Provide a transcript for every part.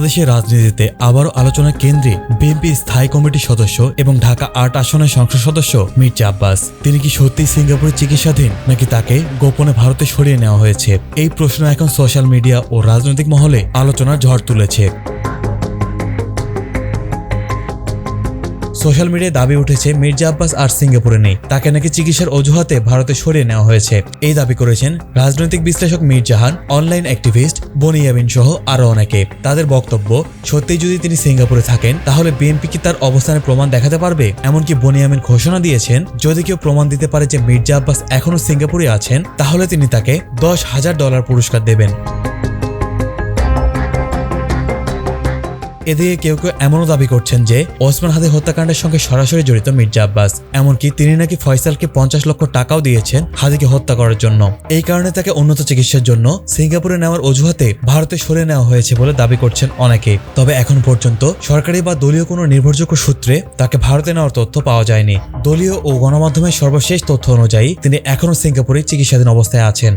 বাংলাদেশের রাজনীতিতে আবারও আলোচনার কেন্দ্রে বিএনপি স্থায়ী কমিটির সদস্য এবং ঢাকা ৮ আসনের সংসদ সদস্য মির্জা আব্বাস। তিনি কি সত্যিই সিঙ্গাপুরে চিকিৎসাধীন নাকি তাকে গোপনে ভারতে সরিয়ে নেওয়া হয়েছে? এই প্রশ্ন এখন সোশ্যাল মিডিয়া ও রাজনৈতিক মহলে আলোচনার ঝড় তুলেছে। সোশ্যাল মিডিয়ায় দাবি উঠেছে মির্জা আব্বাস আর সিঙ্গাপুরে নেই, তাকে নাকি চিকিৎসার অজুহাতে ভারতে সরিয়ে নেওয়া হয়েছে। এই দাবি করেছেন রাজনৈতিক বিশ্লেষক মীর জাহান, অনলাইন অ্যাক্টিভিস্ট বনি ইয়ামিন সহ আরো অনেকে। তাদের বক্তব্য, সত্যিই যদি তিনি সিঙ্গাপুরে থাকেন তাহলে বিএনপি কি তার অবস্থানের প্রমাণ দেখাতে পারবে? এমনকি বনি ইয়ামিন ঘোষণা দিয়েছেন যদি কেউ প্রমাণ দিতে পারে যে মির্জা আব্বাস এখনো সিঙ্গাপুরে আছেন তাহলে তিনি তাকে $10,000 পুরস্কার দেবেন। এদিকে কেউ কেউ এমনও দাবি করছেন যে ওসমান হাদি হত্যাকাণ্ডের সঙ্গে সরাসরি জড়িত মির্জা আব্বাস। এমনকি তিনি নাকি ফয়সালকে 50 লক্ষ টাকাও দিয়েছেন হাদিকে হত্যা করার জন্য। এই কারণে তাকে উন্নত চিকিৎসার জন্য সিঙ্গাপুরে নেওয়ার অজুহাতে ভারতে সরিয়ে নেওয়া হয়েছে বলে দাবি করছেন অনেকে। তবে এখন পর্যন্ত সরকারি বা দলীয় কোনো নির্ভরযোগ্য সূত্রে তাকে ভারতে নেওয়ার তথ্য পাওয়া যায়নি। দলীয় ও গণমাধ্যমের সর্বশেষ তথ্য অনুযায়ী তিনি এখনও সিঙ্গাপুরে চিকিৎসাধীন অবস্থায় আছেন।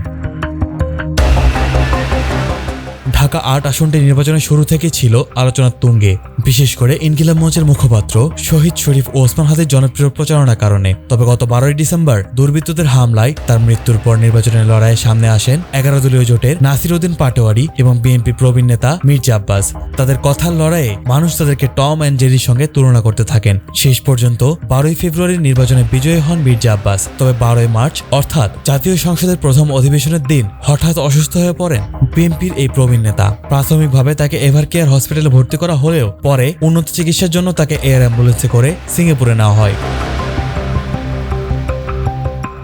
ঢাকা ৮ আসনটি নির্বাচনের শুরু থেকেই ছিল আলোচনার তুঙ্গে, বিশেষ করে ইনকিলাব মঞ্চের মুখপাত্র শহীদ শরীফ ও ওসমান হাদির জনপ্রিয় প্রচারণার কারণে। তবে গত 12ই ডিসেম্বর দুর্বৃত্তদের হামলায় তার মৃত্যুর পর নির্বাচনের লড়াইয়ে সামনে আসেন 11 দলীয় জোটের নাসির উদ্দিন পাটোয়ারি এবং বিএনপি প্রবীণ নেতা মির্জা আব্বাস। তাদের কথার লড়াইয়ে মানুষ তাদেরকে টম অ্যান্ড জেরির সঙ্গে তুলনা করতে থাকেন। শেষ পর্যন্ত 12ই ফেব্রুয়ারির নির্বাচনে বিজয়ী হন মির্জা আব্বাস। তবে 12ই মার্চ অর্থাৎ জাতীয় সংসদের প্রথম অধিবেশনের দিন হঠাৎ অসুস্থ হয়ে পড়েন বিএনপির এই প্রবীণ নেতা। প্রাথমিকভাবে তাকে এভার কেয়ার হসপিটালে ভর্তি করা হলেও পরে উন্নত চিকিৎসার জন্য তাকে এয়ার অ্যাম্বুলেন্সে করে সিঙ্গাপুরে নেওয়া হয়।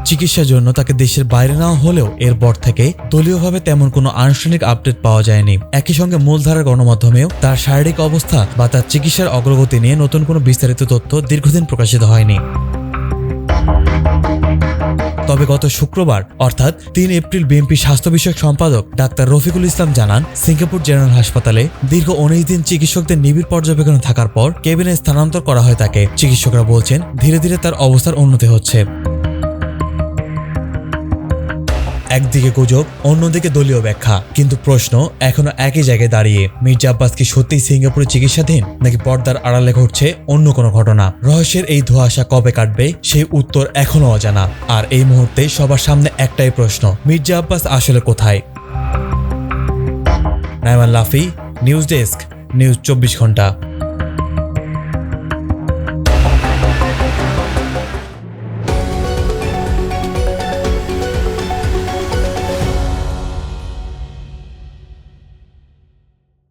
চিকিৎসার জন্য তাকে দেশের বাইরে নেওয়া হলেও এরপর থেকে দলীয়ভাবে তেমন কোনো আনুষ্ঠানিক আপডেট পাওয়া যায়নি। একই সঙ্গে মূলধারার গণমাধ্যমেও তার শারীরিক অবস্থা বা তার চিকিৎসার অগ্রগতি নিয়ে নতুন কোনো বিস্তারিত তথ্য দীর্ঘদিন প্রকাশিত হয়নি। তবে গত শুক্রবার অর্থাৎ 3 এপ্রিল বিএনপি স্বাস্থ্য বিষয়ক সম্পাদক ডাক্তার রফিকুল ইসলাম জানান, সিঙ্গাপুর জেনারেল হাসপাতালে দীর্ঘ 19 দিন চিকিৎসকদের নিবিড় পর্যবেক্ষণে থাকার পর কেবিনে স্থানান্তর করা হয় তাকে। চিকিৎসকরা বলছেন ধীরে ধীরে তার অবস্থার উন্নতি হচ্ছে। একদিকে গুজব, অন্যদিকে দলীয় ব্যাখ্যা, কিন্তু প্রশ্ন এখনো একই জায়গায় দাঁড়িয়ে। মির্জা আব্বাস কি সত্যিই সিঙ্গাপুরে চিকিৎসাধীন নাকি পর্দার আড়ালে ঘটছে অন্য কোনো ঘটনা? রহস্যের এই ধোঁয়াশা কবে কাটবে সেই উত্তর এখনো অজানা। আর এই মুহূর্তে সবার সামনে একটাই প্রশ্ন, মির্জা আব্বাস আসলে কোথায়? নাইমান লাফি, নিউজ ডেস্ক, নিউজ 24 ঘন্টা।